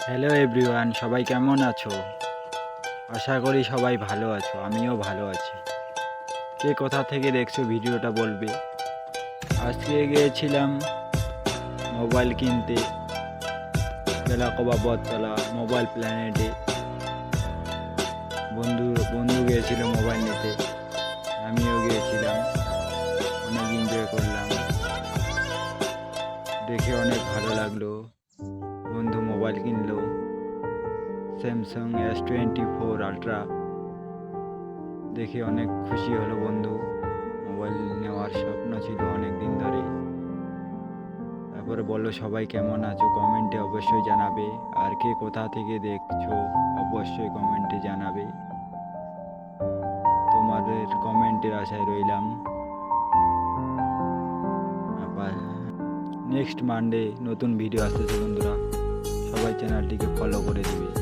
Hello everyone, সবাই কেমন আছো? আশা করি সবাই ভালো আছো, আমিও ভালো আছি। কে কোথা থেকে দেখছো ভিডিওটা বলবে। আজকে গিয়েছিলাম মোবাইল কিনতে বেলাকোবা বটতলা মোবাইল প্ল্যানেটে। বন্ধু বন্ধু গিয়েছিল মোবাইল নিতে, আমিও গিয়েছিলাম। অনেক এনজয় করলাম, দেখে অনেক ভালো লাগলো। বন্ধু মোবাইল কিনলো স্যামসাং S24 Ultra, দেখে অনেক খুশি হলো বন্ধু। মোবাইল নেওয়ার স্বপ্ন ছিল অনেক দিন ধরে। তারপরে বললো সবাই কেমন আছো, কমেন্টে অবশ্যই জানাবে। আর কে কোথা থেকে দেখছো অবশ্যই কমেন্টে জানাবে। তোমাদের কমেন্টের আশায় রইলাম। আবার নেক্সট মানডে নতুন ভিডিও আসতেছে বন্ধুরা, সবাই চ্যানেলটিকে ফলো করে দিবে।